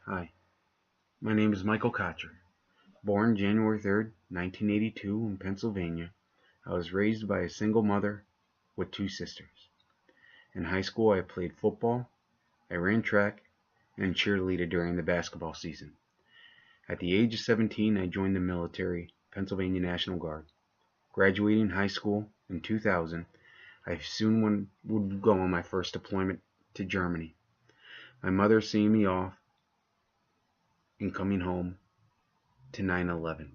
Hi, my name is Michael Kocher. Born January 3rd, 1982 in Pennsylvania, I was raised by a single mother with two sisters. In high school, I played football, I ran track, and cheerleaded during the basketball season. At the age of 17, I joined the military, Pennsylvania National Guard. Graduating high school in 2000, I soon would go on my first deployment to Germany. My mother seeing me off and coming home to 9/11.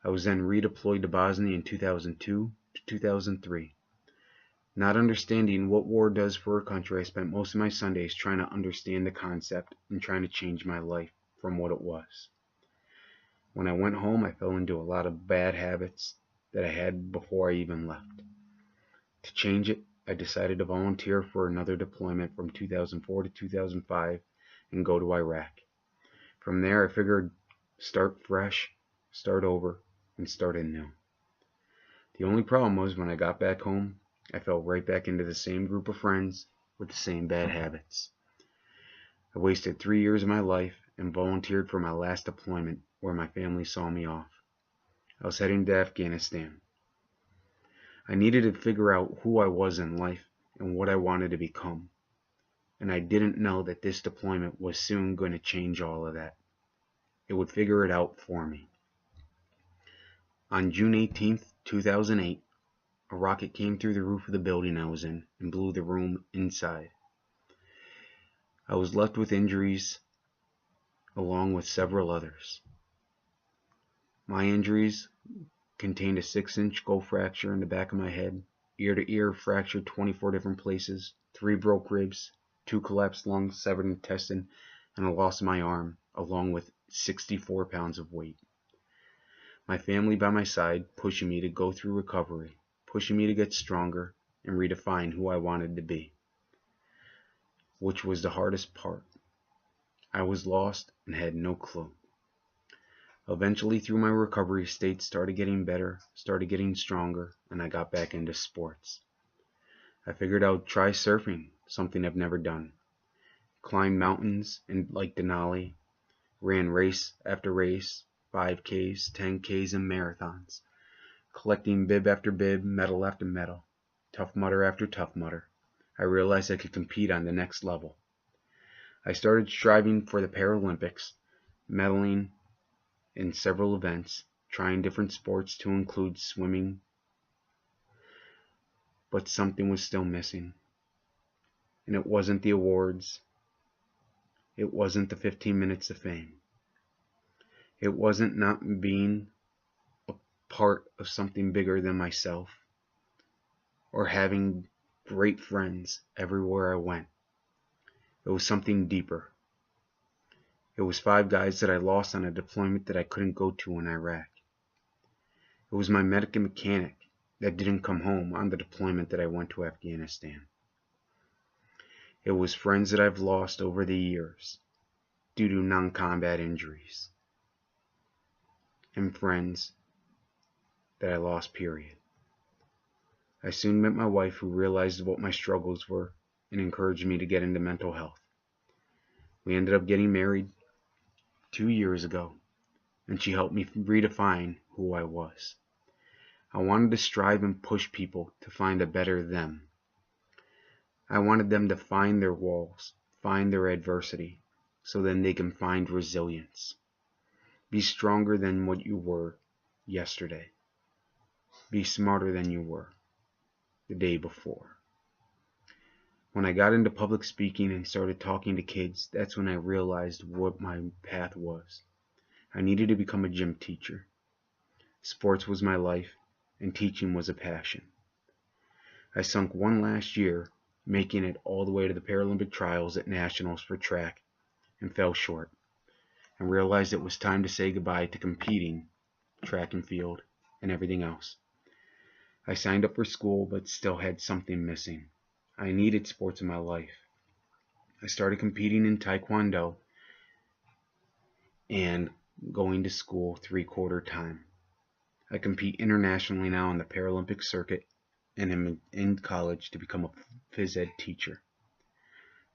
I was then redeployed to Bosnia in 2002 to 2003. Not understanding what war does for a country, I spent most of my Sundays trying to understand the concept and trying to change my life from what it was. When I went home, I fell into a lot of bad habits that I had before I even left. To change it, I decided to volunteer for another deployment from 2004 to 2005 and go to Iraq. From there, I figured start fresh, start over, and start anew. The only problem was when I got back home, I fell right back into the same group of friends with the same bad habits. I wasted 3 years of my life and volunteered for my last deployment where my family saw me off. I was heading to Afghanistan. I needed to figure out who I was in life and what I wanted to become. And I didn't know that this deployment was soon going to change all of that. It would figure it out for me. On June 18th, 2008, a rocket came through the roof of the building I was in and blew the room inside. I was left with injuries along with several others. My injuries contained a 6-inch skull fracture in the back of my head, ear to ear fractured 24 different places, 3 broke ribs, 2 collapsed lungs, severed intestine, and a loss of my arm, along with 64 pounds of weight. My family by my side pushing me to go through recovery, pushing me to get stronger and redefine who I wanted to be, which was the hardest part. I was lost and had no clue. Eventually, through my recovery, state started getting better, started getting stronger, and I got back into sports. I figured I'd try surfing, something I've never done. Climbed mountains in Lake Denali, ran race after race, 5Ks, 10Ks, and marathons, collecting bib after bib, medal after medal, Tough Mudder after Tough Mudder. I realized I could compete on the next level. I started striving for the Paralympics, medaling in several events, trying different sports to include swimming, but something was still missing. And it wasn't the awards. It wasn't the 15 minutes of fame. It wasn't not being a part of something bigger than myself or having great friends everywhere I went. It was something deeper. It was 5 guys that I lost on a deployment that I couldn't go to in Iraq. It was my medic and mechanic that didn't come home on the deployment that I went to Afghanistan. It was friends that I've lost over the years due to non-combat injuries. And friends that I lost, period. I soon met my wife, who realized what my struggles were and encouraged me to get into mental health. We ended up getting married 2 years ago, and she helped me redefine who I was. I wanted to strive and push people to find a better them. I wanted them to find their walls, find their adversity, so then they can find resilience. Be stronger than what you were yesterday. Be smarter than you were the day before. When I got into public speaking and started talking to kids, that's when I realized what my path was. I needed to become a gym teacher. Sports was my life, and teaching was a passion. I sunk one last year, making it all the way to the Paralympic trials at Nationals for track, and fell short, and realized it was time to say goodbye to competing, track and field, and everything else. I signed up for school, but still had something missing. I needed sports in my life. I started competing in Taekwondo and going to school 3/4 time. I compete internationally now on the Paralympic circuit and am in college to become a phys ed teacher.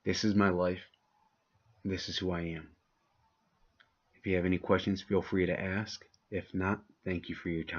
This is my life. This is who I am. If you have any questions, feel free to ask. If not, thank you for your time.